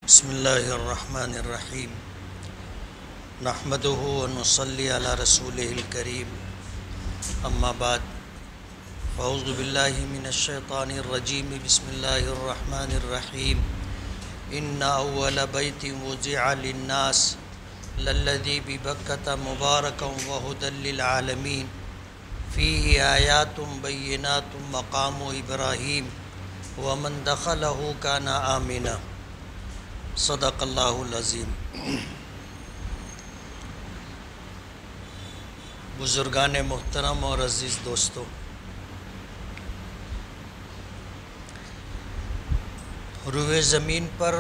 بسم اللہ الرحمن الرحیم نحمدہ ونصلی علی رسولہ الکریم اما بعد فاعوذ باللہ من الشیطان الرجیم بسم اللہ الرحمن الرحیم ان اول بیت وضع للناس للذی ببکۃ مبارکا وہدی للعالمین فیہ آیات بینات مقام ابراہیم ومن دخلہ کان آمنا صدق اللہ العظیم۔ بزرگان محترم اور عزیز دوستو، روئے زمین پر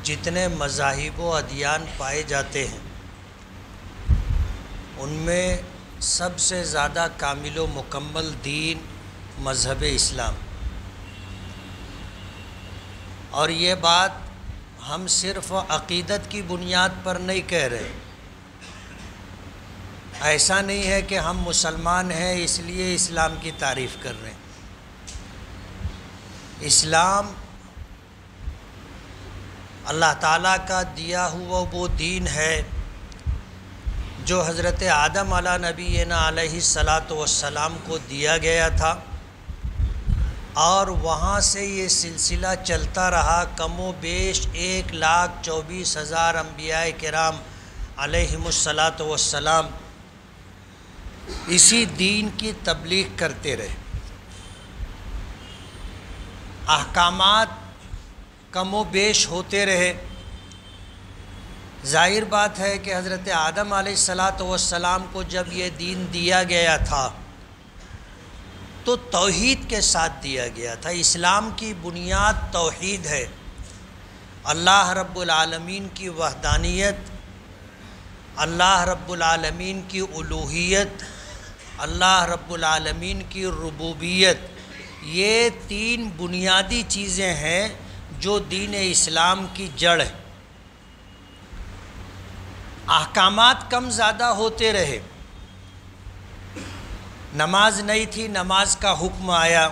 جتنے مذاہب و ادیان پائے جاتے ہیں ان میں سب سے زیادہ کامل و مکمل دین مذہب اسلام، اور یہ بات ہم صرف عقیدت کی بنیاد پر نہیں کہہ رہے۔ ایسا نہیں ہے کہ ہم مسلمان ہیں اس لیے اسلام کی تعریف کر رہے ہیں۔ اسلام اللہ تعالیٰ کا دیا ہوا وہ دین ہے جو حضرت آدم علیہ نبینا علیہ الصلاۃ والسلام کو دیا گیا تھا، اور وہاں سے یہ سلسلہ چلتا رہا۔ کم و بیش 1,24,000 انبیاء کرام علیہم الصلاۃ والسلام اسی دین کی تبلیغ کرتے رہے۔ احکامات کم و بیش ہوتے رہے۔ ظاہر بات ہے کہ حضرت آدم علیہ الصلاۃ والسلام کو جب یہ دین دیا گیا تھا تو توحید کے ساتھ دیا گیا تھا۔ اسلام کی بنیاد توحید ہے۔ اللہ رب العالمین کی وحدانیت، اللہ رب العالمین کی الوہیت، اللہ رب العالمین کی ربوبیت، یہ تین بنیادی چیزیں ہیں جو دین اسلام کی جڑ ہے۔ احکامات کم زیادہ ہوتے رہے۔ نماز نہیں تھی، نماز کا حکم آیا۔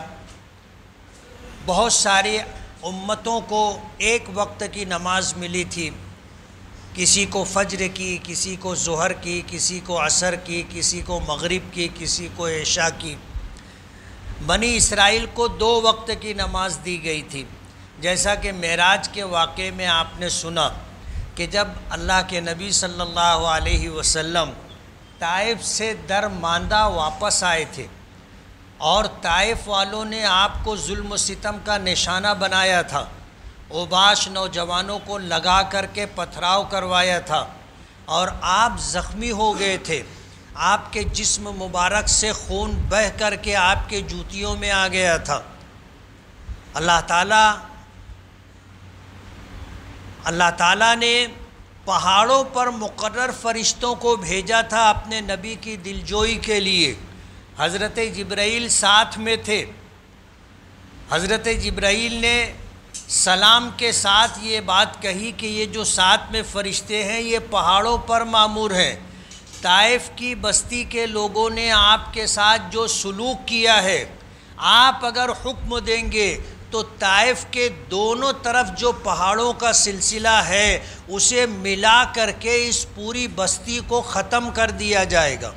بہت ساری امتوں کو ایک وقت کی نماز ملی تھی، کسی کو فجر کی، کسی کو ظہر کی، کسی کو عصر کی، کسی کو مغرب کی، کسی کو عشاء کی۔ بنی اسرائیل کو 2 وقت کی نماز دی گئی تھی، جیسا کہ معراج کے واقعے میں آپ نے سنا کہ جب اللہ کے نبی صلی اللہ علیہ وسلم طائف سے درماندہ واپس آئے تھے، اور طائف والوں نے آپ کو ظلم و ستم کا نشانہ بنایا تھا، اوباش نوجوانوں کو لگا کر کے پتھراؤ کروایا تھا، اور آپ زخمی ہو گئے تھے۔ آپ کے جسم مبارک سے خون بہہ کر کے آپ کے جوتیوں میں آ گیا تھا۔ اللہ تعالیٰ نے پہاڑوں پر مقرر فرشتوں کو بھیجا تھا اپنے نبی کی دلجوئی کے لیے۔ حضرت جبرائیل ساتھ میں تھے۔ حضرت جبرائیل نے سلام کے ساتھ یہ بات کہی کہ یہ جو ساتھ میں فرشتے ہیں یہ پہاڑوں پر مامور ہیں۔ طائف کی بستی کے لوگوں نے آپ کے ساتھ جو سلوک کیا ہے، آپ اگر حکم دیں گے تو طائف کے دونوں طرف جو پہاڑوں کا سلسلہ ہے اسے ملا کر کے اس پوری بستی کو ختم کر دیا جائے گا۔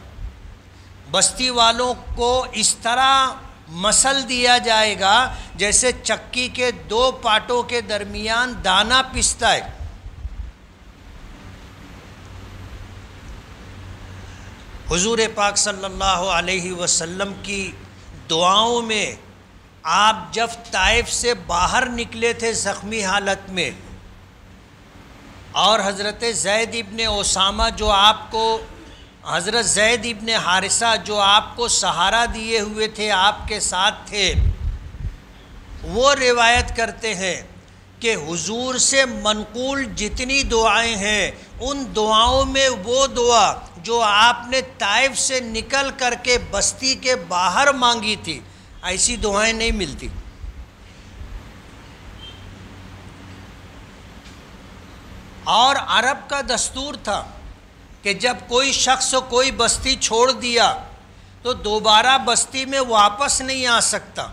بستی والوں کو اس طرح مسل دیا جائے گا جیسے چکی کے 2 پاٹوں کے درمیان دانہ پستا ہے۔ حضور پاک صلی اللہ علیہ وسلم کی دعاؤں میں آپ جب طائف سے باہر نکلے تھے زخمی حالت میں، اور حضرت زید ابن اسامہ جو آپ کو، حضرت زید ابن حارثہ جو آپ کو سہارا دیے ہوئے تھے، آپ کے ساتھ تھے، وہ روایت کرتے ہیں کہ حضور سے منقول جتنی دعائیں ہیں ان دعاؤں میں وہ دعا جو آپ نے طائف سے نکل کر کے بستی کے باہر مانگی تھی، ایسی دعائیں نہیں ملتی۔ اور عرب کا دستور تھا کہ جب کوئی شخص کوئی بستی چھوڑ دیا تو دوبارہ بستی میں واپس نہیں آ سکتا۔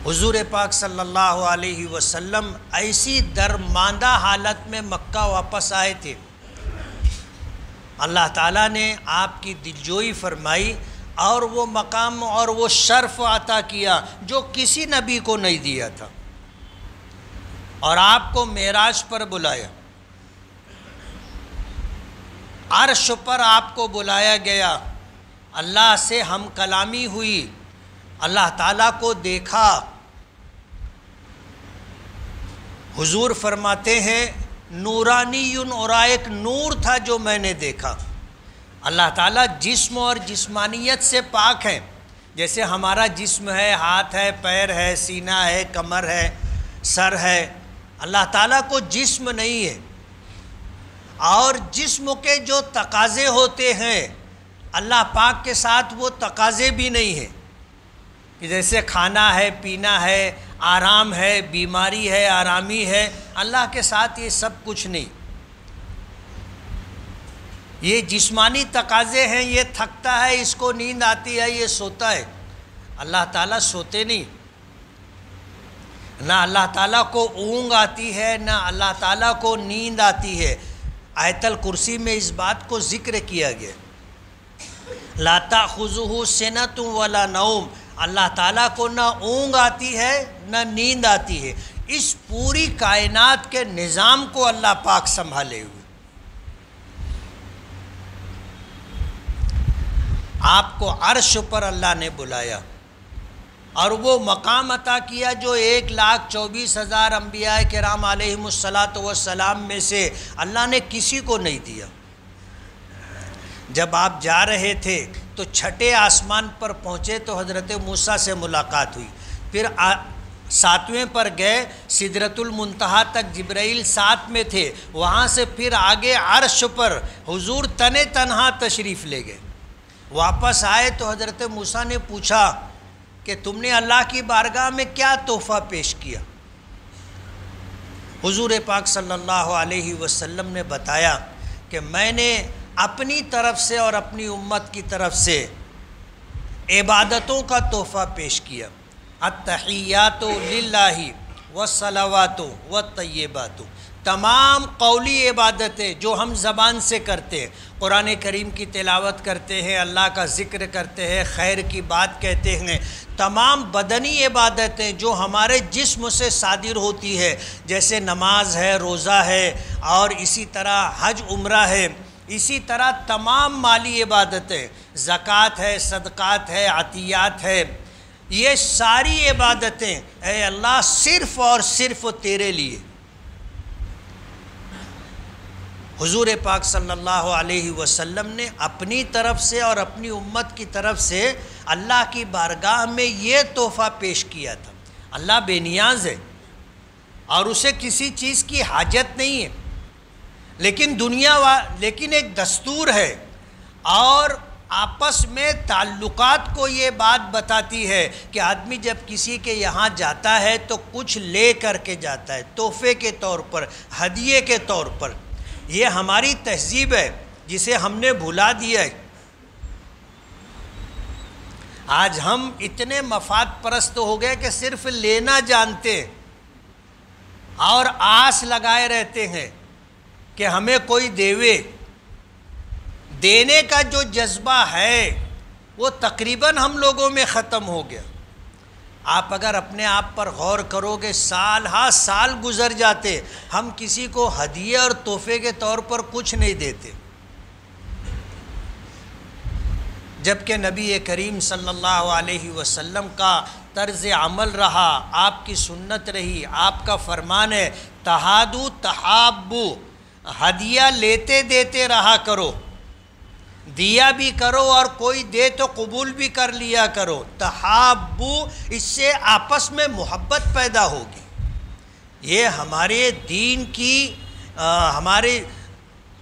حضور پاک صلی اللہ علیہ وسلم ایسی درماندہ حالت میں مکہ واپس آئے تھے، اللہ تعالیٰ نے آپ کی دلجوئی فرمائی اور وہ مقام اور وہ شرف عطا کیا جو کسی نبی کو نہیں دیا تھا، اور آپ کو معراج پر بلایا، عرش پر آپ کو بلایا گیا، اللہ سے ہم کلامی ہوئی، اللہ تعالیٰ کو دیکھا۔ حضور فرماتے ہیں نورانی، اور ایک نور تھا جو میں نے دیکھا۔ اللہ تعالیٰ جسم اور جسمانیت سے پاک ہیں، جیسے ہمارا جسم ہے، ہاتھ ہے، پیر ہے، سینہ ہے، کمر ہے، سر ہے، اللہ تعالیٰ کو جسم نہیں ہے، اور جسم کے جو تقاضے ہوتے ہیں اللہ پاک کے ساتھ وہ تقاضے بھی نہیں ہیں، کہ جیسے کھانا ہے، پینا ہے، آرام ہے، بیماری ہے، آرامی ہے، اللہ کے ساتھ یہ سب کچھ نہیں۔ یہ جسمانی تقاضے ہیں، یہ تھکتا ہے، اس کو نیند آتی ہے، یہ سوتا ہے، اللہ تعالیٰ سوتے نہیں، نہ اللہ تعالیٰ کو اونگ آتی ہے، نہ اللہ تعالیٰ کو نیند آتی ہے۔ آیت الکرسی میں اس بات کو ذکر کیا گیا، لا تأخذہ سنۃ ولا نوم، اللہ تعالیٰ کو نہ اونگ آتی ہے نہ نیند آتی ہے، اس پوری کائنات کے نظام کو اللہ پاک سنبھالے ہوئے۔ آپ کو عرش پر اللہ نے بلایا اور وہ مقام عطا کیا جو 1,24,000 انبیاء کرام علیہم السلام میں سے اللہ نے کسی کو نہیں دیا۔ جب آپ جا رہے تھے تو چھٹے آسمان پر پہنچے تو حضرت موسیٰ سے ملاقات ہوئی، پھر 7ویں پر گئے، سدرۃ المنتہا تک جبرائیل ساتھ میں تھے، وہاں سے پھر آگے عرش پر حضور تنہا تشریف لے گئے۔ واپس آئے تو حضرت موسیٰ نے پوچھا کہ تم نے اللہ کی بارگاہ میں کیا تحفہ پیش کیا؟ حضور پاک صلی اللہ علیہ وسلم نے بتایا کہ میں نے اپنی طرف سے اور اپنی امت کی طرف سے عبادتوں کا تحفہ پیش کیا، التحیات للہ والصلوات والطیبات، تمام قولی عبادتیں جو ہم زبان سے کرتے ہیں، قرآن کریم کی تلاوت کرتے ہیں، اللہ کا ذکر کرتے ہیں، خیر کی بات کہتے ہیں، تمام بدنی عبادتیں جو ہمارے جسم سے صادر ہوتی ہے، جیسے نماز ہے، روزہ ہے، اور اسی طرح حج عمرہ ہے، اسی طرح تمام مالی عبادتیں، زکوٰۃ ہے، صدقات ہے، عطیات ہے، یہ ساری عبادتیں اے اللہ صرف اور صرف تیرے لیے۔ حضور پاک صلی اللہ علیہ وسلم نے اپنی طرف سے اور اپنی امت کی طرف سے اللہ کی بارگاہ میں یہ تحفہ پیش کیا تھا۔ اللہ بے نیاز ہے اور اسے کسی چیز کی حاجت نہیں ہے، لیکن ایک دستور ہے، اور آپس میں تعلقات کو یہ بات بتاتی ہے کہ آدمی جب کسی کے یہاں جاتا ہے تو کچھ لے کر کے جاتا ہے، تحفے کے طور پر، ہدیے کے طور پر۔ یہ ہماری تہذیب ہے جسے ہم نے بھلا دیا ہے۔ آج ہم اتنے مفاد پرست ہو گئے کہ صرف لینا جانتے ہیں اور آس لگائے رہتے ہیں کہ ہمیں کوئی دیوے۔ دینے کا جو جذبہ ہے وہ تقریباً ہم لوگوں میں ختم ہو گیا۔ آپ اگر اپنے آپ پر غور کرو گے، سال ہا سال گزر جاتے، ہم کسی کو ہدیہ اور تحفے کے طور پر کچھ نہیں دیتے، جبکہ نبی کریم صلی اللہ علیہ وسلم کا طرز عمل رہا، آپ کی سنت رہی، آپ کا فرمان ہے تہادو تحابو، ہدیہ لیتے دیتے رہا کرو، دیا بھی کرو اور کوئی دے تو قبول بھی کر لیا کرو، تحابو، اس سے آپس میں محبت پیدا ہوگی۔ یہ ہمارے دین کی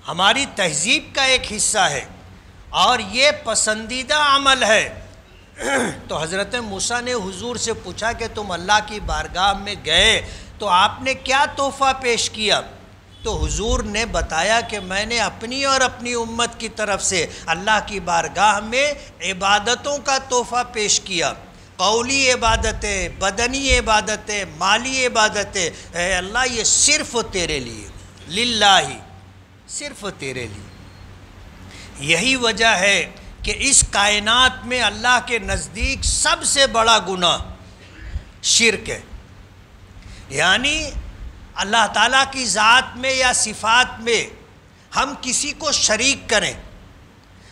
ہماری تہذیب کا ایک حصہ ہے اور یہ پسندیدہ عمل ہے۔ تو حضرت موسیٰ نے حضور سے پوچھا کہ تم اللہ کی بارگاہ میں گئے تو آپ نے کیا تحفہ پیش کیا؟ تو حضور نے بتایا کہ میں نے اپنی اور اپنی امت کی طرف سے اللہ کی بارگاہ میں عبادتوں کا تحفہ پیش کیا۔ قولی عبادتیں، بدنی عبادتیں، مالی عبادتیں، اے اللہ یہ صرف تیرے لیے، للہ، صرف تیرے لیے۔ یہی وجہ ہے کہ اس کائنات میں اللہ کے نزدیک سب سے بڑا گناہ شرک ہے، یعنی اللہ تعالیٰ کی ذات میں یا صفات میں ہم کسی کو شریک کریں،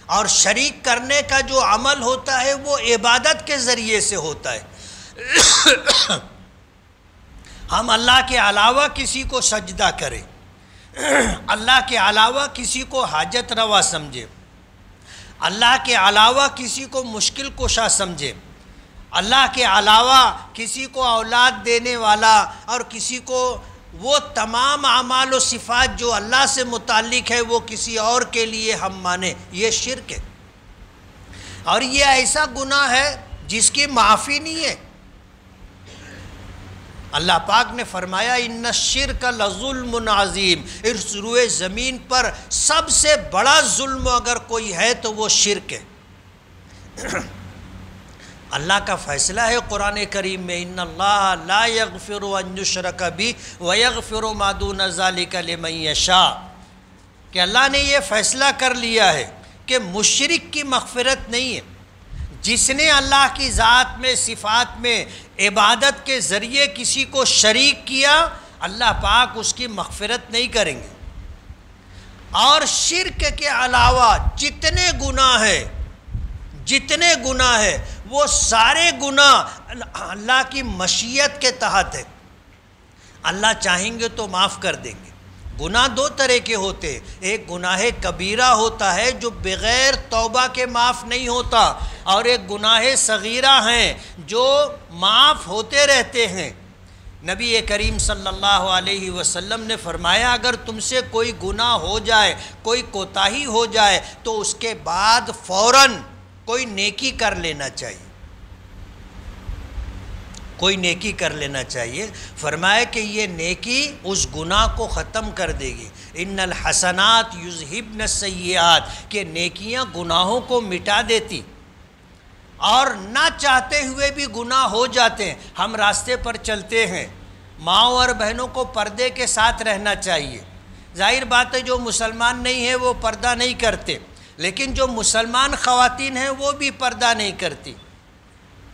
اور شریک کرنے کا جو عمل ہوتا ہے وہ عبادت کے ذریعے سے ہوتا ہے۔ ہم اللہ کے علاوہ کسی کو سجدہ کریں، اللہ کے علاوہ کسی کو حاجت روا سمجھے، اللہ کے علاوہ کسی کو مشکل کشا سمجھے، اللہ کے علاوہ کسی کو اولاد دینے والا، اور کسی کو وہ تمام اعمال و صفات جو اللہ سے متعلق ہے وہ کسی اور کے لیے ہم مانیں، یہ شرک ہے۔ اور یہ ایسا گناہ ہے جس کی معافی نہیں ہے۔ اللہ پاک نے فرمایا ان الشرک لظلم عظیم، اس روئے زمین پر سب سے بڑا ظلم اگر کوئی ہے تو وہ شرک ہے۔ اللہ کا فیصلہ ہے قرآن کریم میں، ان اللہ لا یغفر ان یشرک بہ ویغفر ما دون ذلک لمن یشاء، کہ اللہ نے یہ فیصلہ کر لیا ہے کہ مشرک کی مغفرت نہیں ہے۔ جس نے اللہ کی ذات میں، صفات میں عبادت کے ذریعے کسی کو شریک کیا، اللہ پاک اس کی مغفرت نہیں کریں گے۔ اور شرک کے علاوہ جتنے گناہ ہیں، جتنے گناہ ہیں وہ سارے گناہ اللہ کی مشیت کے تحت ہے، اللہ چاہیں گے تو معاف کر دیں گے۔ گناہ دو طرح کے ہوتے ہیں، ایک گناہ کبیرہ ہوتا ہے جو بغیر توبہ کے معاف نہیں ہوتا، اور ایک گناہ صغیرہ ہیں جو معاف ہوتے رہتے ہیں۔ نبی کریم صلی اللہ علیہ وسلم نے فرمایا اگر تم سے کوئی گناہ ہو جائے، کوئی کوتاہی ہو جائے تو اس کے بعد فوراً کوئی نیکی کر لینا چاہیے، کوئی نیکی کر لینا چاہیے۔ فرمایا کہ یہ نیکی اس گناہ کو ختم کر دے گی۔ ان الحسنات یذہبن السیئات، کہ نیکیاں گناہوں کو مٹا دیتی، اور نہ چاہتے ہوئے بھی گناہ ہو جاتے ہیں۔ ہم راستے پر چلتے ہیں، ماؤں اور بہنوں کو پردے کے ساتھ رہنا چاہیے۔ ظاہر بات ہے جو مسلمان نہیں ہے وہ پردہ نہیں کرتے، لیکن جو مسلمان خواتین ہیں وہ بھی پردہ نہیں کرتی۔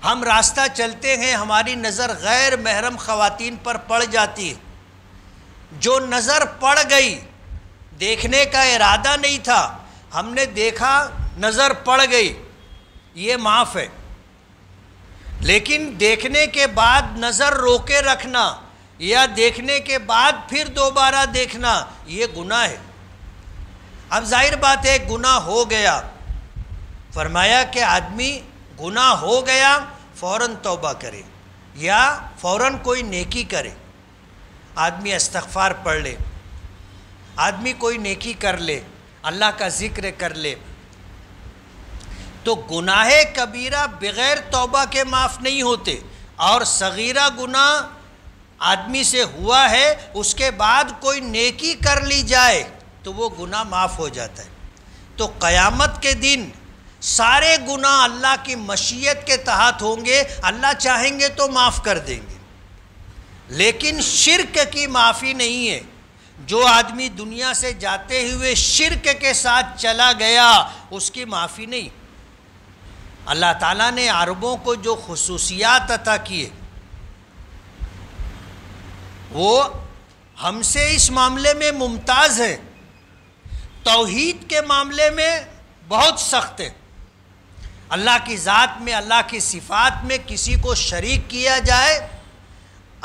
ہم راستہ چلتے ہیں، ہماری نظر غیر محرم خواتین پر پڑ جاتی ہے، جو نظر پڑ گئی، دیکھنے کا ارادہ نہیں تھا، ہم نے دیکھا، نظر پڑ گئی، یہ معاف ہے۔ لیکن دیکھنے کے بعد نظر روکے رکھنا یا دیکھنے کے بعد پھر دوبارہ دیکھنا یہ گناہ ہے۔ اب ظاہر بات ہے گناہ ہو گیا، فرمایا کہ آدمی گناہ ہو گیا فوراً توبہ کرے یا فوراً کوئی نیکی کرے۔ آدمی استغفار پڑھ لے، آدمی کوئی نیکی کر لے، اللہ کا ذکر کر لے، تو گناہ کبیرہ بغیر توبہ کے معاف نہیں ہوتے، اور صغیرہ گناہ آدمی سے ہوا ہے اس کے بعد کوئی نیکی کر لی جائے تو وہ گناہ معاف ہو جاتا ہے۔ تو قیامت کے دن سارے گناہ اللہ کی مشیت کے تحت ہوں گے، اللہ چاہیں گے تو معاف کر دیں گے، لیکن شرک کی معافی نہیں ہے۔ جو آدمی دنیا سے جاتے ہوئے شرک کے ساتھ چلا گیا اس کی معافی نہیں۔ اللہ تعالیٰ نے عربوں کو جو خصوصیات عطا کیے وہ ہم سے اس معاملے میں ممتاز ہیں۔ توحید کے معاملے میں بہت سخت ہے۔ اللہ کی ذات میں، اللہ کی صفات میں کسی کو شریک کیا جائے،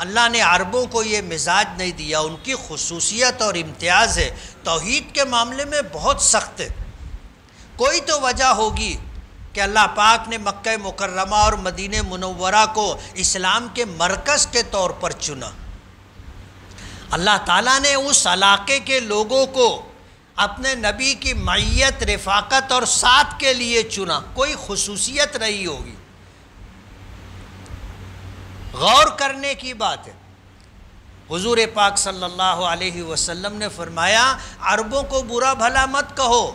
اللہ نے عربوں کو یہ مزاج نہیں دیا، ان کی خصوصیت اور امتیاز ہے۔ توحید کے معاملے میں بہت سخت ہے۔ کوئی تو وجہ ہوگی کہ اللہ پاک نے مکہ مکرمہ اور مدینہ منورہ کو اسلام کے مرکز کے طور پر چنا۔ اللہ تعالیٰ نے اس علاقے کے لوگوں کو اپنے نبی کی معیت، رفاقت اور ساتھ کے لیے چنا، کوئی خصوصیت رہی ہوگی۔ غور کرنے کی بات ہے۔ حضور پاک صلی اللہ علیہ وسلم نے فرمایا عربوں کو برا بھلا مت کہو،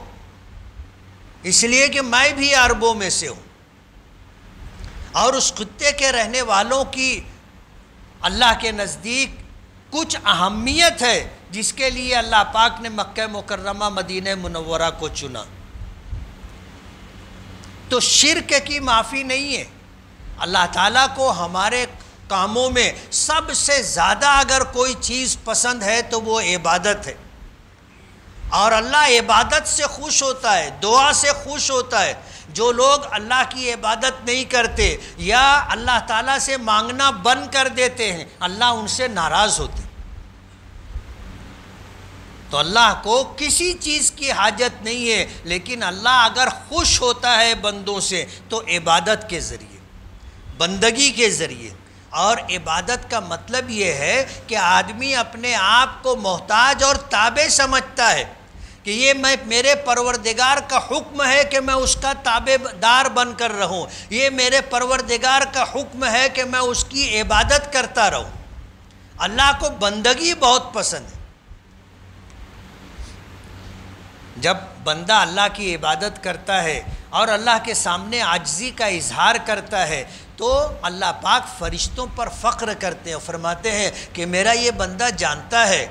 اس لیے کہ میں بھی عربوں میں سے ہوں۔ اور اس خطے کے رہنے والوں کی اللہ کے نزدیک کچھ اہمیت ہے جس کے لیے اللہ پاک نے مکہ مکرمہ مدینہ منورہ کو چنا۔ تو شرک کی معافی نہیں ہے۔ اللہ تعالیٰ کو ہمارے کاموں میں سب سے زیادہ اگر کوئی چیز پسند ہے تو وہ عبادت ہے، اور اللہ عبادت سے خوش ہوتا ہے، دعا سے خوش ہوتا ہے۔ جو لوگ اللہ کی عبادت نہیں کرتے یا اللہ تعالیٰ سے مانگنا بند کر دیتے ہیں، اللہ ان سے ناراض ہوتے ہیں۔ تو اللہ کو کسی چیز کی حاجت نہیں ہے، لیکن اللہ اگر خوش ہوتا ہے بندوں سے تو عبادت کے ذریعے، بندگی کے ذریعے۔ اور عبادت کا مطلب یہ ہے کہ آدمی اپنے آپ کو محتاج اور تابع سمجھتا ہے کہ یہ میرے پروردگار کا حکم ہے کہ میں اس کا تابع دار بن کر رہوں، یہ میرے پروردگار کا حکم ہے کہ میں اس کی عبادت کرتا رہوں۔ اللہ کو بندگی بہت پسند ہے۔ جب بندہ اللہ کی عبادت کرتا ہے اور اللہ کے سامنے عاجزی کا اظہار کرتا ہے تو اللہ پاک فرشتوں پر فخر کرتے ہیں اور فرماتے ہیں کہ میرا یہ بندہ جانتا ہے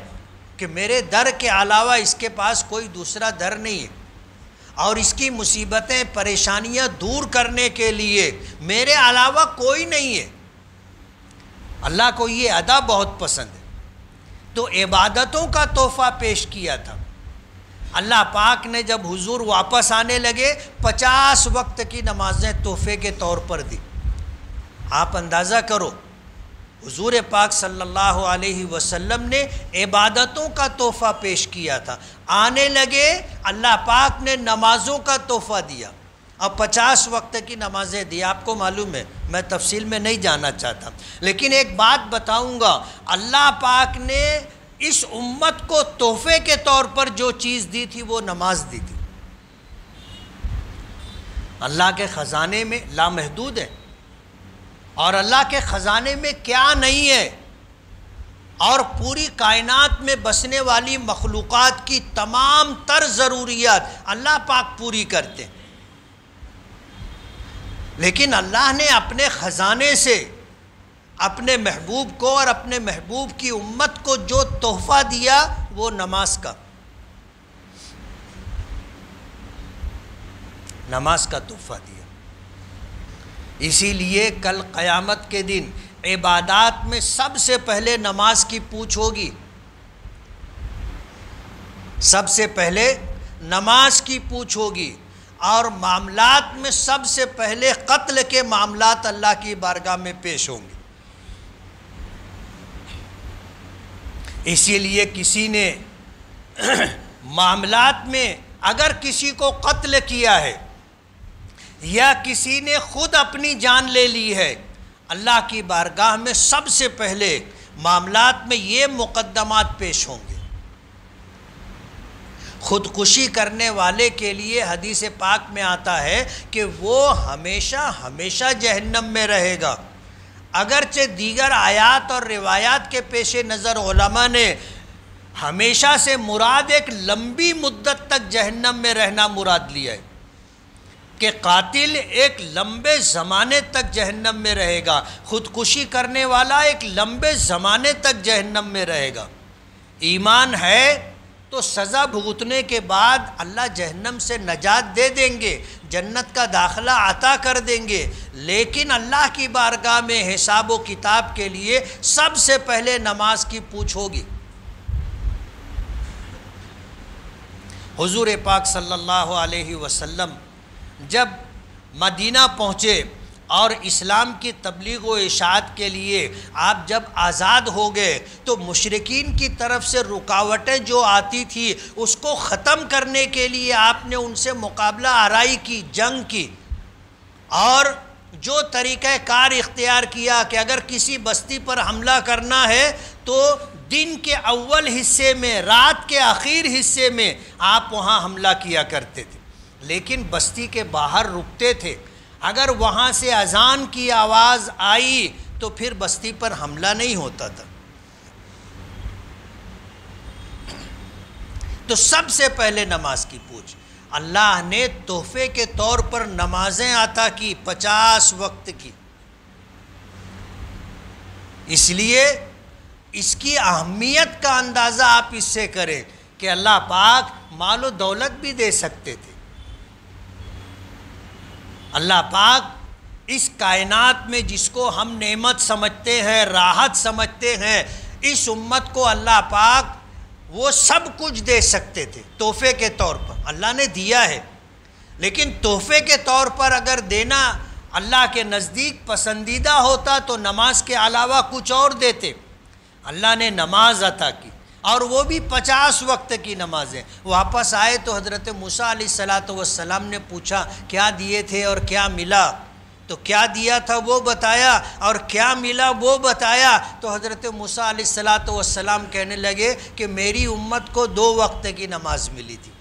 کہ میرے در کے علاوہ اس کے پاس کوئی دوسرا در نہیں ہے، اور اس کی مصیبتیں پریشانیاں دور کرنے کے لیے میرے علاوہ کوئی نہیں ہے۔ اللہ کو یہ ادا بہت پسند ہے۔ تو عبادتوں کا تحفہ پیش کیا تھا۔ اللہ پاک نے جب حضور واپس آنے لگے 50 وقت کی نمازیں تحفے کے طور پر دی۔ آپ اندازہ کرو، حضور پاک صلی اللہ علیہ وسلم نے عبادتوں کا تحفہ پیش کیا تھا، آنے لگے اللہ پاک نے نمازوں کا تحفہ دیا، اب 50 وقت کی نمازیں دی۔ آپ کو معلوم ہے، میں تفصیل میں نہیں جانا چاہتا، لیکن ایک بات بتاؤں گا، اللہ پاک نے اس امت کو تحفے کے طور پر جو چیز دی تھی وہ نماز دی تھی۔ اللہ کے خزانے میں لامحدود ہے، اور اللہ کے خزانے میں کیا نہیں ہے، اور پوری کائنات میں بسنے والی مخلوقات کی تمام تر ضروریات اللہ پاک پوری کرتے ہیں۔ لیکن اللہ نے اپنے خزانے سے اپنے محبوب کو اور اپنے محبوب کی امت کو جو تحفہ دیا وہ نماز کا تحفہ دیا۔ اسی لیے کل قیامت کے دن عبادات میں سب سے پہلے نماز کی پوچھ ہوگی، سب سے پہلے نماز کی پوچھ ہوگی، اور معاملات میں سب سے پہلے قتل کے معاملات اللہ کی بارگاہ میں پیش ہوں گے۔ اسی لیے کسی نے معاملات میں اگر کسی کو قتل کیا ہے یا کسی نے خود اپنی جان لے لی ہے، اللہ کی بارگاہ میں سب سے پہلے معاملات میں یہ مقدمات پیش ہوں گے۔ خودکشی کرنے والے کے لیے حدیث پاک میں آتا ہے کہ وہ ہمیشہ ہمیشہ جہنم میں رہے گا، اگرچہ دیگر آیات اور روایات کے پیش نظر علماء نے ہمیشہ سے مراد ایک لمبی مدت تک جہنم میں رہنا مراد لیا ہے، کہ قاتل ایک لمبے زمانے تک جہنم میں رہے گا، خودکشی کرنے والا ایک لمبے زمانے تک جہنم میں رہے گا۔ ایمان ہے تو سزا بھگتنے کے بعد اللہ جہنم سے نجات دے دیں گے، جنت کا داخلہ عطا کر دیں گے، لیکن اللہ کی بارگاہ میں حساب و کتاب کے لیے سب سے پہلے نماز کی پوچھ ہوگی۔ حضور پاک صلی اللہ علیہ وسلم جب مدینہ پہنچے اور اسلام کی تبلیغ و اشاعت کے لیے آپ جب آزاد ہو گئے تو مشرکین کی طرف سے رکاوٹیں جو آتی تھی اس کو ختم کرنے کے لیے آپ نے ان سے مقابلہ آرائی کی، جنگ کی، اور جو طریقہ کار اختیار کیا کہ اگر کسی بستی پر حملہ کرنا ہے تو دن کے اول حصے میں، رات کے آخر حصے میں آپ وہاں حملہ کیا کرتے تھے، لیکن بستی کے باہر رکتے تھے۔ اگر وہاں سے اذان کی آواز آئی تو پھر بستی پر حملہ نہیں ہوتا تھا۔ تو سب سے پہلے نماز کی پوچھ، اللہ نے تحفے کے طور پر نمازیں عطا کی 50 وقت کی، اس لیے اس کی اہمیت کا اندازہ آپ اس سے کریں کہ اللہ پاک مال و دولت بھی دے سکتے تھے. اللہ پاک اس کائنات میں جس کو ہم نعمت سمجھتے ہیں، راحت سمجھتے ہیں، اس امت کو اللہ پاک وہ سب کچھ دے سکتے تھے تحفے کے طور پر. اللہ نے دیا ہے، لیکن تحفے کے طور پر اگر دینا اللہ کے نزدیک پسندیدہ ہوتا تو نماز کے علاوہ کچھ اور دیتے. اللہ نے نماز عطا کی، اور وہ بھی 50 وقت کی نمازیں. واپس آئے تو حضرت موسیٰ علیہ السلام نے پوچھا کیا دیے تھے اور کیا ملا؟ تو کیا دیا تھا وہ بتایا اور کیا ملا وہ بتایا. تو حضرت موسیٰ علیہ السلام کہنے لگے کہ میری امت کو 2 وقت کی نماز ملی تھی،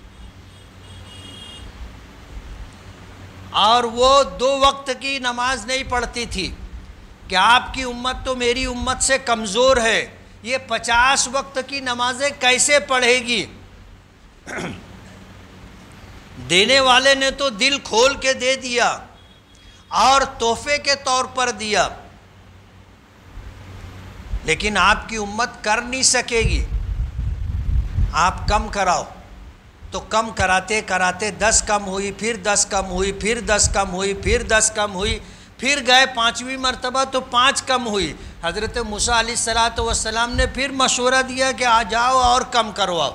اور وہ 2 وقت کی نماز نہیں پڑھتی تھی کہ آپ کی امت تو میری امت سے کمزور ہے، یہ 50 وقت کی نمازیں کیسے پڑھے گی؟ دینے والے نے تو دل کھول کے دے دیا اور تحفے کے طور پر دیا، لیکن آپ کی امت کر نہیں سکے گی. آپ کم کراؤ تو کم کراتے کراتے 10 کم ہوئی، پھر 10 کم ہوئی، پھر 10 کم ہوئی، پھر 10 کم ہوئی، پھر گئے 5ویں مرتبہ تو 5 کم ہوئی. حضرت موسیٰ علیہ السلام نے پھر مشورہ دیا کہ آ جاؤ اور کم کرواؤ.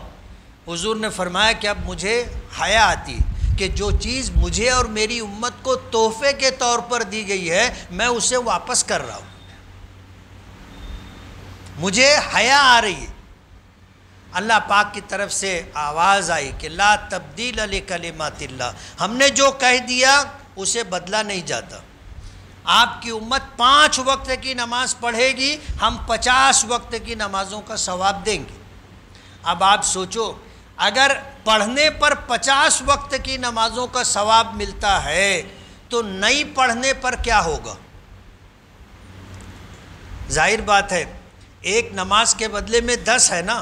حضور نے فرمایا کہ اب مجھے حیا آتی کہ جو چیز مجھے اور میری امت کو تحفے کے طور پر دی گئی ہے میں اسے واپس کر رہا ہوں. مجھے حیا آ رہی ہے. اللہ پاک کی طرف سے آواز آئی کہ لا تبدیل لکلمات اللہ، ہم نے جو کہہ دیا اسے بدلا نہیں جاتا. آپ کی امت 5 وقت کی نماز پڑھے گی، ہم 50 وقت کی نمازوں کا ثواب دیں گے. اب آپ سوچو، اگر پڑھنے پر 50 وقت کی نمازوں کا ثواب ملتا ہے تو نہیں پڑھنے پر کیا ہوگا؟ ظاہر بات ہے ایک نماز کے بدلے میں 10 ہے نا.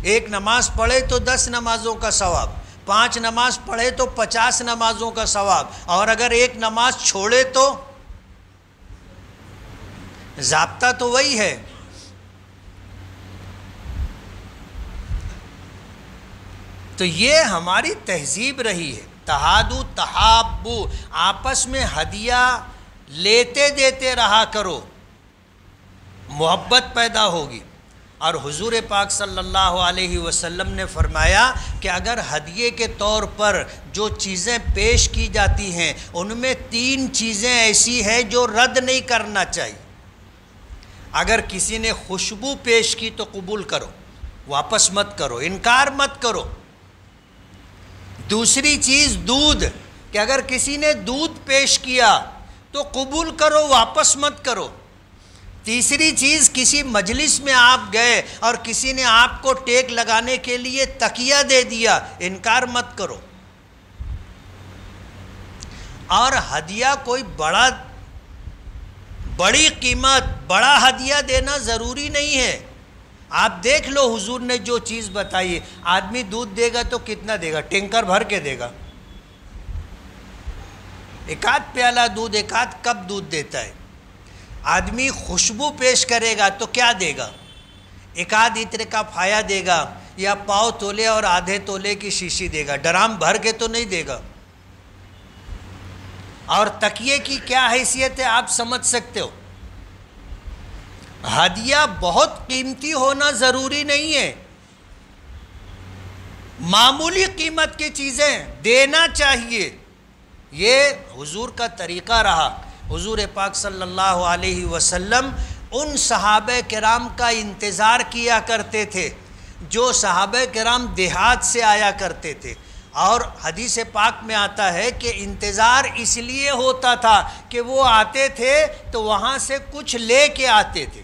ایک نماز پڑھے تو 10 نمازوں کا ثواب، 5 نماز پڑھے تو 50 نمازوں کا ثواب، اور اگر ایک نماز چھوڑے تو ضابطہ تو وہی ہے. تو یہ ہماری تہذیب رہی ہے. تہادو تحابو، آپس میں ہدیہ لیتے دیتے رہا کرو، محبت پیدا ہوگی. اور حضور پاک صلی اللہ علیہ وسلم نے فرمایا کہ اگر ہدیے کے طور پر جو چیزیں پیش کی جاتی ہیں ان میں 3 چیزیں ایسی ہیں جو رد نہیں کرنا چاہیے. اگر کسی نے خوشبو پیش کی تو قبول کرو، واپس مت کرو، انکار مت کرو. دوسری چیز دودھ، کہ اگر کسی نے دودھ پیش کیا تو قبول کرو، واپس مت کرو. تیسری چیز، کسی مجلس میں آپ گئے اور کسی نے آپ کو ٹیک لگانے کے لیے تکیہ دے دیا، انکار مت کرو. اور ہدیہ کوئی بڑی قیمت، بڑا ہدیہ دینا ضروری نہیں ہے. آپ دیکھ لو حضور نے جو چیز بتائی ہے، آدمی دودھ دے گا تو کتنا دے گا؟ ٹینکر بھر کے دے گا. ایک آدھ پیالہ دودھ، ایک آدھ کپ دودھ دیتا ہے. آدمی خوشبو پیش کرے گا تو کیا دے گا؟ ایک آدھ عطر کا پھایا دے گا، یا پاؤ تولے اور آدھے تولے کی شیشی دے گا، ڈرام بھر کے تو نہیں دے گا. اور تکیے کی کیا حیثیت ہے آپ سمجھ سکتے ہو. ہدیہ بہت قیمتی ہونا ضروری نہیں ہے، معمولی قیمت کی چیزیں دینا چاہیے. یہ حضور کا طریقہ رہا. حضور پاک صلی اللہ علیہ وسلم ان صحابہ کرام کا انتظار کیا کرتے تھے جو صحابہ کرام دیہات سے آیا کرتے تھے. اور حدیث پاک میں آتا ہے کہ انتظار اس لیے ہوتا تھا کہ وہ آتے تھے تو وہاں سے کچھ لے کے آتے تھے.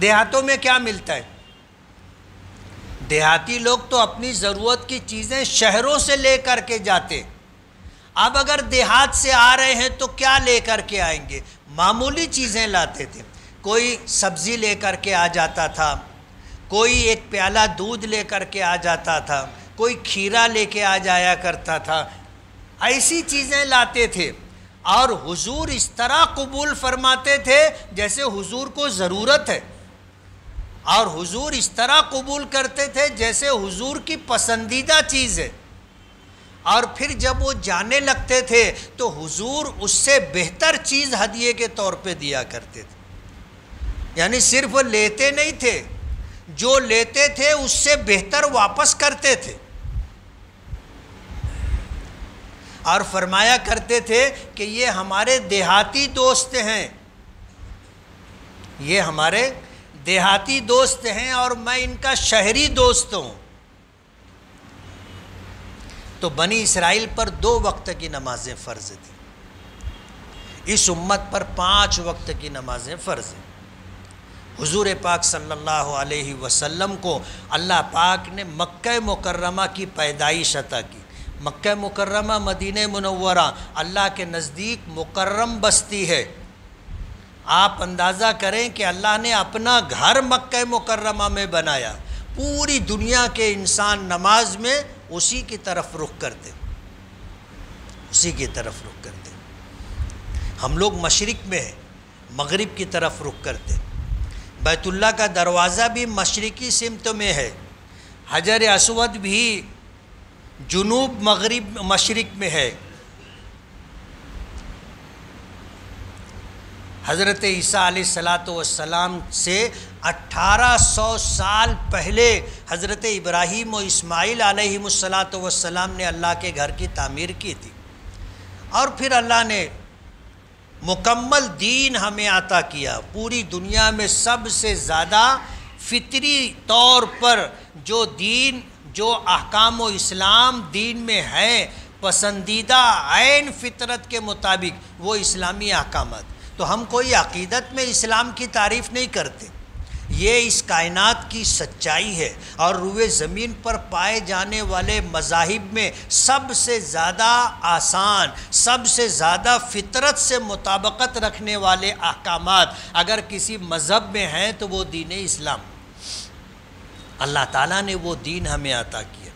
دیہاتوں میں کیا ملتا ہے؟ دیہاتی لوگ تو اپنی ضرورت کی چیزیں شہروں سے لے کر کے جاتے. اب اگر دیہات سے آ رہے ہیں تو کیا لے کر کے آئیں گے؟ معمولی چیزیں لاتے تھے. کوئی سبزی لے کر کے آ جاتا تھا، کوئی ایک پیالہ دودھ لے کر کے آ جاتا تھا، کوئی کھیرا لے کے آ جایا کرتا تھا. ایسی چیزیں لاتے تھے. اور حضور اس طرح قبول فرماتے تھے جیسے حضور کو ضرورت ہے، اور حضور اس طرح قبول کرتے تھے جیسے حضور کی پسندیدہ چیز ہے، اور پھر جب وہ جانے لگتے تھے تو حضور اس سے بہتر چیز ہدیے کے طور پہ دیا کرتے تھے، یعنی صرف لیتے نہیں تھے، جو لیتے تھے اس سے بہتر واپس کرتے تھے، اور فرمایا کرتے تھے کہ یہ ہمارے دیہاتی دوست ہیں، یہ ہمارے دیہاتی دوست ہیں اور میں ان کا شہری دوست ہوں۔ تو بنی اسرائیل پر 2 وقت کی نمازیں فرض تھیں، اس امت پر 5 وقت کی نمازیں فرض ہیں۔ حضور پاک صلی اللہ علیہ وسلم کو اللہ پاک نے مکہ مکرمہ کی پیدائش عطا کی۔ مکہ مکرمہ مدینہ منورہ اللہ کے نزدیک مکرم بستی ہے۔ آپ اندازہ کریں کہ اللہ نے اپنا گھر مکہ مکرمہ میں بنایا، پوری دنیا کے انسان نماز میں اسی کی طرف رخ کرتے، اسی کی طرف رخ کرتے۔ ہم لوگ مشرق میں ہیں، مغرب کی طرف رخ کرتے۔ بیت اللہ کا دروازہ بھی مشرقی سمت میں ہے، حجر اسود بھی جنوب مغرب مشرق میں ہے۔ حضرت عیسیٰ علیہ السلام سے 1800 سال پہلے حضرت ابراہیم و اسماعیل علیہ السلام نے اللہ کے گھر کی تعمیر کی تھی، اور پھر اللہ نے مکمل دین ہمیں عطا کیا۔ پوری دنیا میں سب سے زیادہ فطری طور پر جو دین، جو احکام و اسلام دین میں ہیں، پسندیدہ عین فطرت کے مطابق وہ اسلامی احکامات۔ تو ہم کوئی عقیدت میں اسلام کی تعریف نہیں کرتے، یہ اس کائنات کی سچائی ہے، اور روئے زمین پر پائے جانے والے مذاہب میں سب سے زیادہ آسان، سب سے زیادہ فطرت سے مطابقت رکھنے والے احکامات اگر کسی مذہب میں ہیں تو وہ دین اسلام۔ اللہ تعالیٰ نے وہ دین ہمیں عطا کیا۔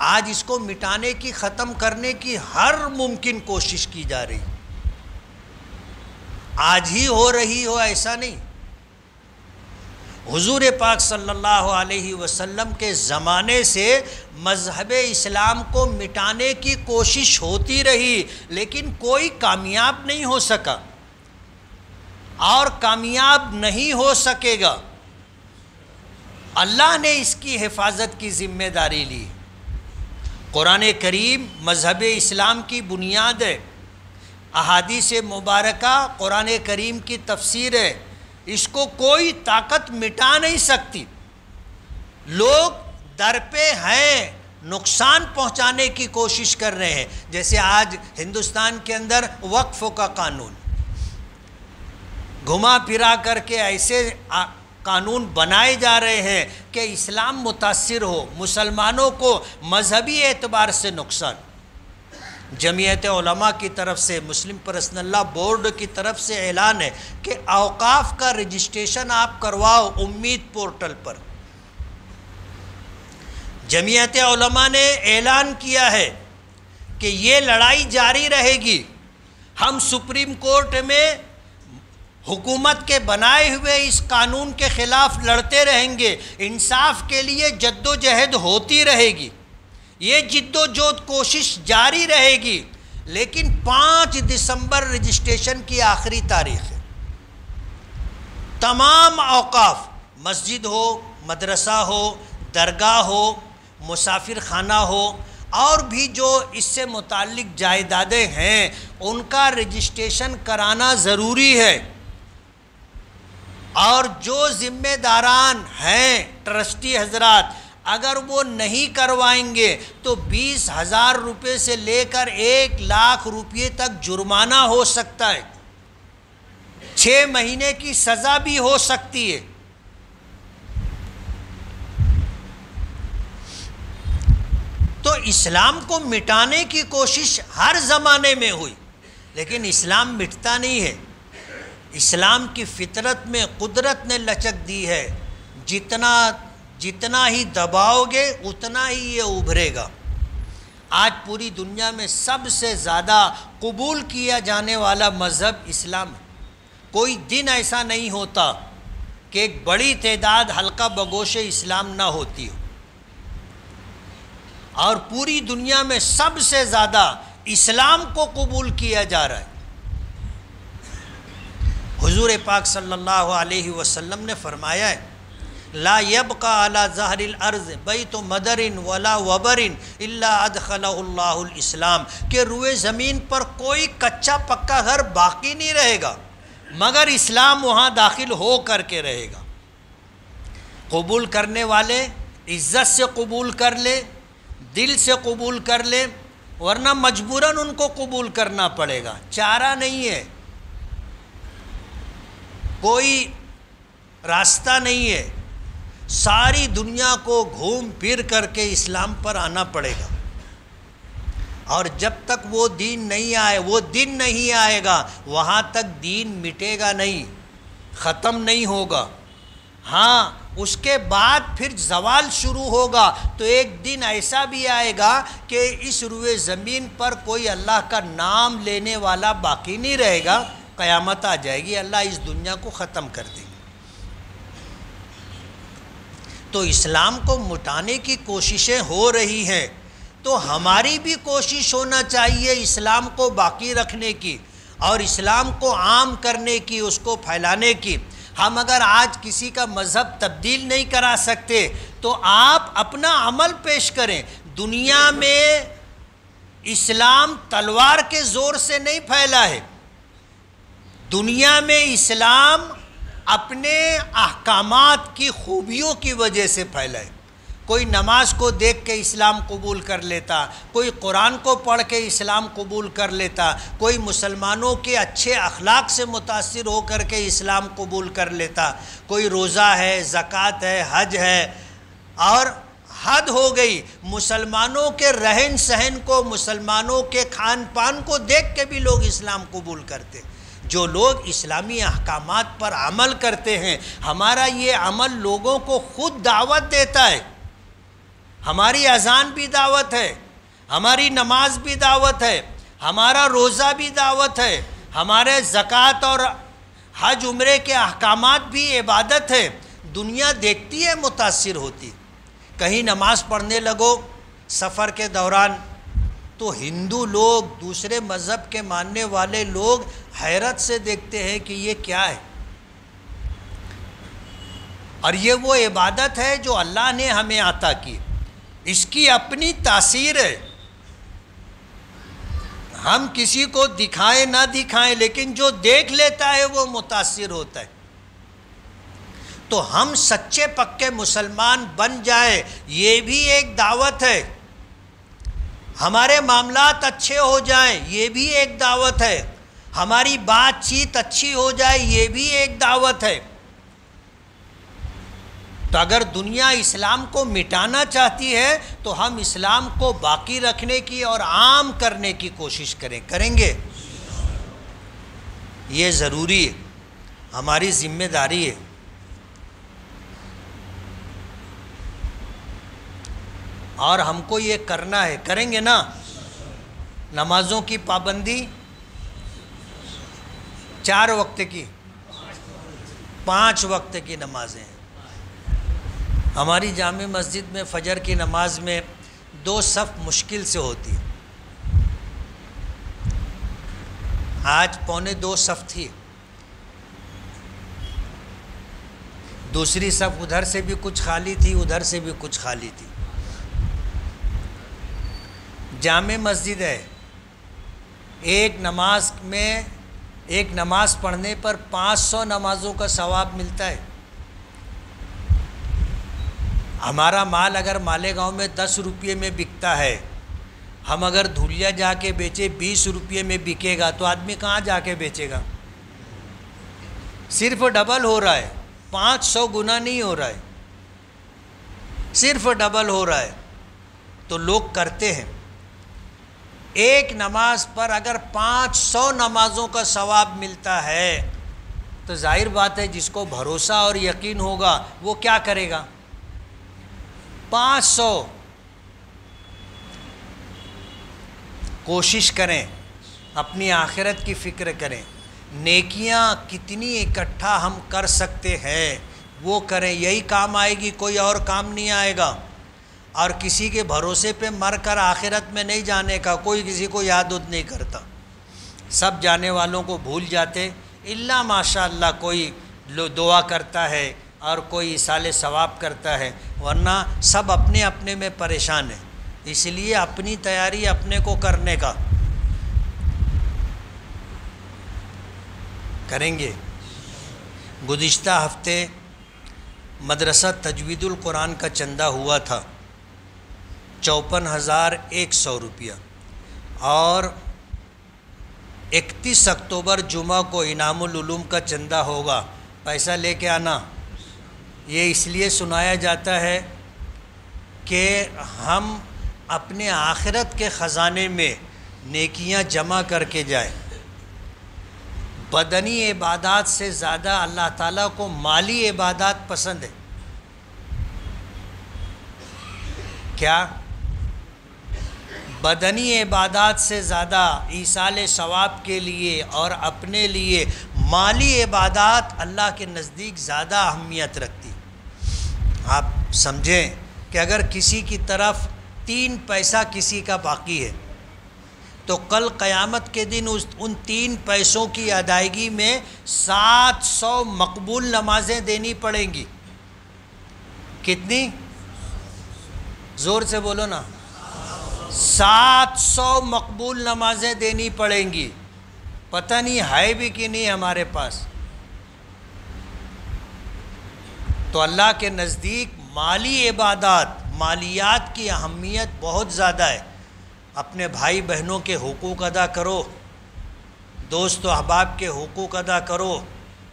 آج اس کو مٹانے کی، ختم کرنے کی ہر ممکن کوشش کی جا رہی، آج ہی ہو رہی ہو ایسا نہیں۔ حضور پاک صلی اللہ علیہ وسلم کے زمانے سے مذہب اسلام کو مٹانے کی کوشش ہوتی رہی، لیکن کوئی کامیاب نہیں ہو سکا اور کامیاب نہیں ہو سکے گا۔ اللہ نے اس کی حفاظت کی ذمہ داری لی۔ قرآن کریم مذہب اسلام کی بنیاد ہے، احادیث مبارکہ قرآن کریم کی تفسیر ہے، اس کو کوئی طاقت مٹا نہیں سکتی۔ لوگ در پہ ہیں، نقصان پہنچانے کی کوشش کر رہے ہیں، جیسے آج ہندوستان کے اندر وقف کا قانون، گھما پھرا کر کے ایسے قانون بنائے جا رہے ہیں کہ اسلام متاثر ہو، مسلمانوں کو مذہبی اعتبار سے نقصان۔ جمعیت علماء کی طرف سے، مسلم پرسنل لا بورڈ کی طرف سے اعلان ہے کہ اوقاف کا رجسٹریشن آپ کرواؤ امید پورٹل پر۔ جمعیت علماء نے اعلان کیا ہے کہ یہ لڑائی جاری رہے گی، ہم سپریم کورٹ میں حکومت کے بنائے ہوئے اس قانون کے خلاف لڑتے رہیں گے، انصاف کے لیے جد و جہد ہوتی رہے گی، یہ جد و جہد کوشش جاری رہے گی، لیکن 5 دسمبر رجسٹریشن کی آخری تاریخ ہے۔ تمام اوقاف، مسجد ہو، مدرسہ ہو، درگاہ ہو، مسافر خانہ ہو، اور بھی جو اس سے متعلق جائیدادیں ہیں ان کا رجسٹریشن کرانا ضروری ہے، اور جو ذمہ داران ہیں ٹرسٹی حضرات اگر وہ نہیں کروائیں گے تو 20,000 روپے سے لے کر 1,00,000 روپے تک جرمانہ ہو سکتا ہے، 6 مہینے کی سزا بھی ہو سکتی ہے۔ تو اسلام کو مٹانے کی کوشش ہر زمانے میں ہوئی، لیکن اسلام مٹتا نہیں ہے۔ اسلام کی فطرت میں قدرت نے لچک دی ہے، جتنا ہی دباؤ گے اتنا ہی یہ ابھرے گا۔ آج پوری دنیا میں سب سے زیادہ قبول کیا جانے والا مذہب اسلام ہے۔ کوئی دن ایسا نہیں ہوتا کہ ایک بڑی تعداد حلقہ بگوش اسلام نہ ہوتی ہو، اور پوری دنیا میں سب سے زیادہ اسلام کو قبول کیا جا رہا ہے۔ حضور پاک صلی اللہ علیہ وسلم نے فرمایا ہے لا يبقى على ظهر الارض بیت مدر ولا وبر الا ادخلہ اللہ الاسلام، کہ روئے زمین پر کوئی کچا پکا گھر باقی نہیں رہے گا مگر اسلام وہاں داخل ہو کر کے رہے گا۔ قبول کرنے والے عزت سے قبول کر لے، دل سے قبول کر لے، ورنہ مجبوراً ان کو قبول کرنا پڑے گا، چارہ نہیں ہے، کوئی راستہ نہیں ہے، ساری دنیا کو گھوم پھر کر کے اسلام پر آنا پڑے گا۔ اور جب تک وہ دین نہیں آئے، وہ دن نہیں آئے گا، وہاں تک دین مٹے گا نہیں، ختم نہیں ہوگا۔ ہاں اس کے بعد پھر زوال شروع ہوگا، تو ایک دن ایسا بھی آئے گا کہ اس روئے زمین پر کوئی اللہ کا نام لینے والا باقی نہیں رہے گا، قیامت آ جائے گی، اللہ اس دنیا کو ختم کر دے گا۔ تو اسلام کو مٹانے کی کوششیں ہو رہی ہیں، تو ہماری بھی کوشش ہونا چاہیے اسلام کو باقی رکھنے کی اور اسلام کو عام کرنے کی، اس کو پھیلانے کی۔ ہم اگر آج کسی کا مذہب تبدیل نہیں کرا سکتے تو آپ اپنا عمل پیش کریں۔ دنیا میں اسلام تلوار کے زور سے نہیں پھیلا ہے، دنیا میں اسلام اپنے احکامات کی خوبیوں کی وجہ سے پھیلا ہے۔ کوئی نماز کو دیکھ کے اسلام قبول کر لیتا، کوئی قرآن کو پڑھ کے اسلام قبول کر لیتا، کوئی مسلمانوں کے اچھے اخلاق سے متاثر ہو کر کے اسلام قبول کر لیتا، کوئی روزہ ہے، زکوٰۃ ہے، حج ہے، اور حد ہو گئی مسلمانوں کے رہن سہن کو، مسلمانوں کے کھان پان کو دیکھ کے بھی لوگ اسلام قبول کرتے۔ جو لوگ اسلامی احکامات پر عمل کرتے ہیں، ہمارا یہ عمل لوگوں کو خود دعوت دیتا ہے۔ ہماری اذان بھی دعوت ہے، ہماری نماز بھی دعوت ہے، ہمارا روزہ بھی دعوت ہے، ہمارے زکوٰۃ اور حج عمرے کے احکامات بھی عبادت ہے۔ دنیا دیکھتی ہے، متاثر ہوتی۔ کہیں نماز پڑھنے لگو سفر کے دوران تو ہندو لوگ، دوسرے مذہب کے ماننے والے لوگ حیرت سے دیکھتے ہیں کہ یہ کیا ہے، اور یہ وہ عبادت ہے جو اللہ نے ہمیں عطا کی، اس کی اپنی تاثیر ہے۔ ہم کسی کو دکھائیں نہ دکھائیں، لیکن جو دیکھ لیتا ہے وہ متاثر ہوتا ہے۔ تو ہم سچے پکے مسلمان بن جائیں، یہ بھی ایک دعوت ہے۔ ہمارے معاملات اچھے ہو جائیں، یہ بھی ایک دعوت ہے۔ ہماری بات چیت اچھی ہو جائے، یہ بھی ایک دعوت ہے۔ تو اگر دنیا اسلام کو مٹانا چاہتی ہے تو ہم اسلام کو باقی رکھنے کی اور عام کرنے کی کوشش کریں گے۔ یہ ضروری ہے، ہماری ذمہ داری ہے۔ اور ہم کو یہ کرنا ہے، کریں گے نا۔ نمازوں کی پابندی 4 وقت کی، 5 وقت کی نمازیں ہیں۔ ہماری جامع مسجد میں فجر کی نماز میں 2 صف مشکل سے ہوتی ہے، آج 1.25 صف تھی، دوسری صف ادھر سے بھی کچھ خالی تھی، ادھر سے بھی کچھ خالی تھی۔ جامع مسجد ہے، ایک نماز پڑھنے پر 500 نمازوں کا ثواب ملتا ہے۔ ہمارا مال اگر مالیگاؤں میں 10 روپے میں بکتا ہے، ہم اگر دھولیا جا کے بیچے 20 روپے میں بکے گا تو آدمی کہاں جا کے بیچے گا؟ صرف ڈبل ہو رہا ہے، 500 گنا نہیں ہو رہا ہے، صرف ڈبل ہو رہا ہے۔ تو لوگ کرتے ہیں، ایک نماز پر اگر 500 نمازوں کا ثواب ملتا ہے تو ظاہر بات ہے جس کو بھروسہ اور یقین ہوگا وہ کیا کرے گا؟ 500 کوشش کریں، اپنی آخرت کی فکر کریں، نیکیاں کتنی اکٹھا ہم کر سکتے ہیں وہ کریں، یہی کام آئے گی، کوئی اور کام نہیں آئے گا۔ اور کسی کے بھروسے پہ مر کر آخرت میں نہیں جانے کا، کوئی کسی کو یاد نہیں کرتا، سب جانے والوں کو بھول جاتے، الا ماشاء اللہ کوئی دعا کرتا ہے اور کوئی ایصال ثواب کرتا ہے، ورنہ سب اپنے اپنے میں پریشان ہیں۔ اس لیے اپنی تیاری اپنے کو کرنے کا کریں گے۔ گزشتہ ہفتے مدرسہ تجوید القرآن کا چندہ ہوا تھا 54,100 روپیہ، اور 31 اکتوبر جمعہ کو انعام العلوم کا چندہ ہوگا، پیسہ لے کے آنا۔ یہ اس لیے سنایا جاتا ہے کہ ہم اپنے آخرت کے خزانے میں نیکیاں جمع کر کے جائیں۔ بدنی عبادات سے زیادہ اللہ تعالیٰ کو مالی عبادات پسند ہے۔ کیا؟ بدنی عبادات سے زیادہ ایصال ثواب کے لیے اور اپنے لیے مالی عبادات اللہ کے نزدیک زیادہ اہمیت رکھتی۔ آپ سمجھیں کہ اگر کسی کی طرف 3 پیسہ کسی کا باقی ہے تو کل قیامت کے دن ان 3 پیسوں کی ادائیگی میں 700 مقبول نمازیں دینی پڑیں گی۔ کتنی؟ زور سے بولو نا۔ 700 مقبول نمازیں دینی پڑیں گی۔ پتہ نہیں ہے بھی کہ نہیں ہمارے پاس۔ تو اللہ کے نزدیک مالی عبادات، مالیات کی اہمیت بہت زیادہ ہے۔ اپنے بھائی بہنوں کے حقوق ادا کرو، دوست و احباب کے حقوق ادا کرو،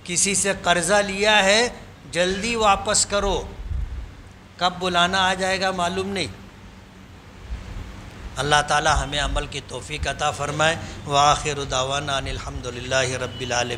کسی سے قرضہ لیا ہے جلدی واپس کرو، کب بلانا آ جائے گا معلوم نہیں۔ اللہ تعالی ہمیں عمل کی توفیق عطا فرمائے۔ وآخر دعوانا ان الحمد للہ رب العالمین۔